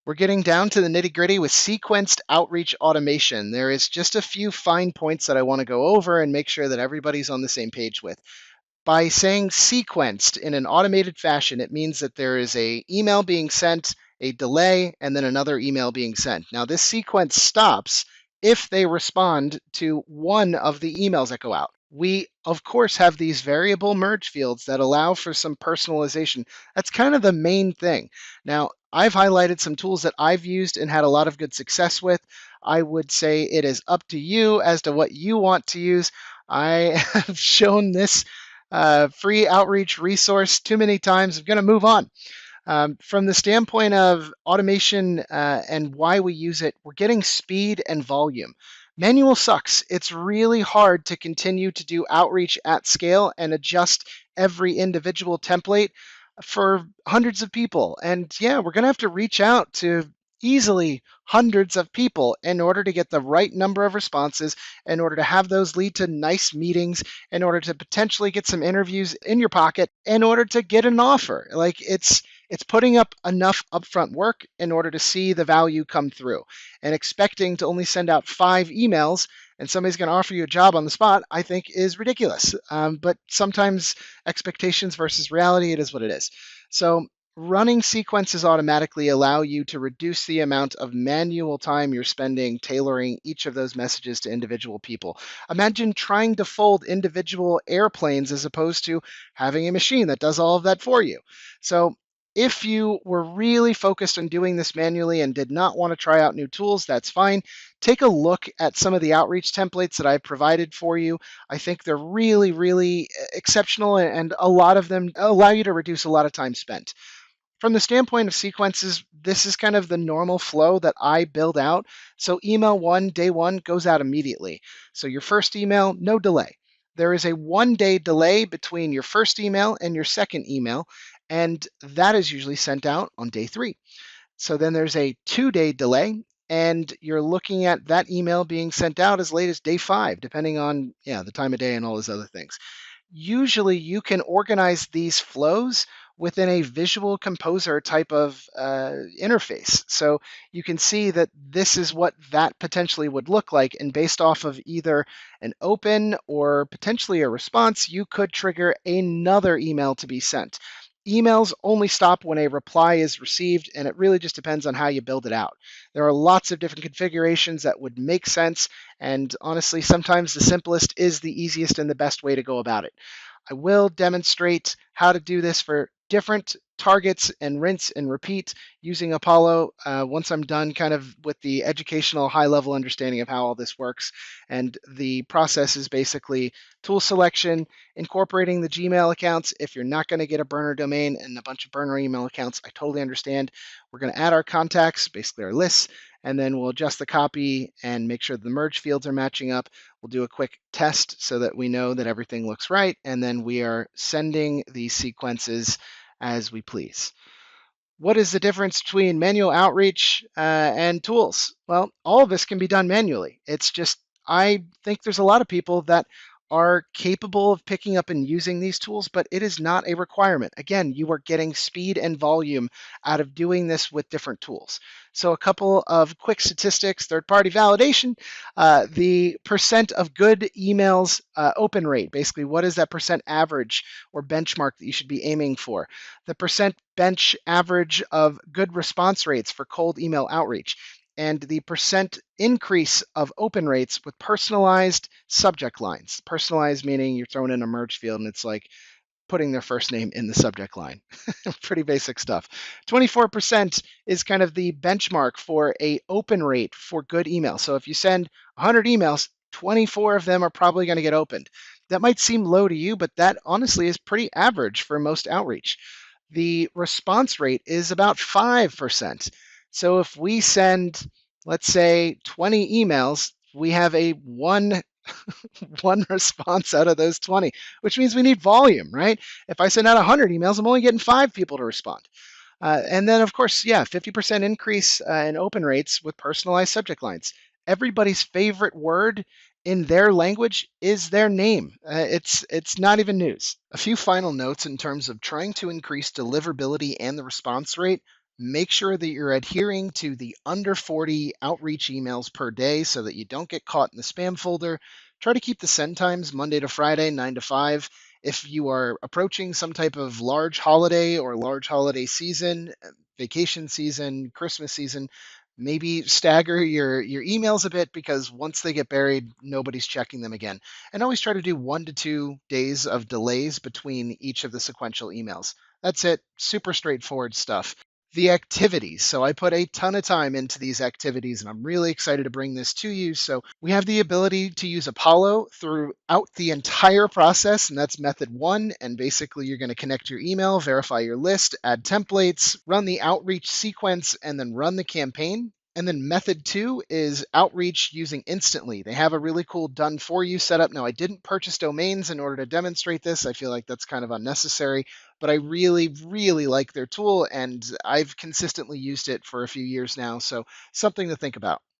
We're getting down to the nitty-gritty with sequenced outreach automation. There is just a few fine points that I want to go over and make sure that everybody's on the same page with. By saying sequenced in an automated fashion, it means that there is a email being sent, a delay, and then another email being sent. Now, this sequence stops if they respond to one of the emails that go out. We, of course, have these variable merge fields that allow for some personalization. That's kind of the main thing. Now, I've highlighted some tools that I've used and had a lot of good success with. I would say it is up to you as to what you want to use. I have shown this free outreach resource too many times. I'm going to move on. From the standpoint of automation and why we use it, we're getting speed and volume. Manual sucks. It's really hard to continue to do outreach at scale and adjust every individual template for hundreds of people. And yeah, we're going to have to reach out to easily hundreds of people in order to get the right number of responses, in order to have those lead to nice meetings, in order to potentially get some interviews in your pocket, in order to get an offer. Like it's putting up enough upfront work in order to see the value come through. And expecting to only send out 5 emails and somebody's going to offer you a job on the spot, I think is ridiculous. But sometimes expectations versus reality, it is what it is. So running sequences automatically allow you to reduce the amount of manual time you're spending tailoring each of those messages to individual people. Imagine trying to fold individual airplanes as opposed to having a machine that does all of that for you. So if you were really focused on doing this manually and did not want to try out new tools, that's fine. Take a look at some of the outreach templates that I've provided for you. I think they're really, really exceptional, and a lot of them allow you to reduce a lot of time spent. From the standpoint of sequences, this is kind of the normal flow that I build out. So email one, day one, goes out immediately. So your first email, no delay. There is a 1 day delay between your first email and your second email, and that is usually sent out on day 3. So then there's a 2 day delay, and you're looking at that email being sent out as late as day 5, depending on the time of day and all those other things. Usually you can organize these flows within a visual composer type of interface. So you can see that this is what that potentially would look like. And based off of either an open or potentially a response, you could trigger another email to be sent. Emails only stop when a reply is received, and it really just depends on how you build it out. There are lots of different configurations that would make sense, and honestly, sometimes the simplest is the easiest and the best way to go about it. I will demonstrate how to do this for different targets and rinse and repeat using Apollo once I'm done kind of with the educational high level understanding of how all this works. And the process is basically tool selection, incorporating the Gmail accounts. If you're not going to get a burner domain and a bunch of burner email accounts, I totally understand. We're going to add our contacts, basically our lists, and then we'll adjust the copy and make sure the merge fields are matching up. We'll do a quick test so that we know that everything looks right, and then we are sending these sequences as we please. What is the difference between manual outreach and tools? Well, all of this can be done manually. It's just, I think there's a lot of people that are capable of picking up and using these tools, but it is not a requirement. Again, you are getting speed and volume out of doing this with different tools. So a couple of quick statistics, third-party validation, the percent of good emails open rate, basically what is that percent average or benchmark that you should be aiming for? The percent bench average of good response rates for cold email outreach, and the percent increase of open rates with personalized subject lines. Personalized meaning you're throwing in a merge field and it's like putting their first name in the subject line. Pretty basic stuff. 24% is kind of the benchmark for a open rate for good email. So if you send 100 emails, 24 of them are probably going to get opened. That might seem low to you, but that honestly is pretty average for most outreach. The response rate is about 5%. So if we send, let's say, 20 emails, we have a one response out of those 20, which means we need volume, right? If I send out 100 emails, I'm only getting 5 people to respond. And then, of course, 50% increase in open rates with personalized subject lines. Everybody's favorite word in their language is their name. It's not even news. A few final notes in terms of trying to increase deliverability and the response rate. Make sure that you're adhering to the under 40 outreach emails per day so that you don't get caught in the spam folder. Try to keep the send times Monday to Friday, 9 to 5. If you are approaching some type of large holiday or large holiday season, vacation season, Christmas season, maybe stagger your emails a bit because once they get buried, nobody's checking them again. And always try to do 1 to 2 days of delays between each of the sequential emails. That's it. Super straightforward stuff. The activities. So I put a ton of time into these activities and I'm really excited to bring this to you. So we have the ability to use Apollo throughout the entire process, and that's method one. And basically, you're going to connect your email, verify your list, add templates, run the outreach sequence, and then run the campaign. And then method two is outreach using Instantly. They have a really cool done for you setup. Now, I didn't purchase domains in order to demonstrate this. I feel like that's kind of unnecessary, but I really, really like their tool and I've consistently used it for a few years now. So, something to think about.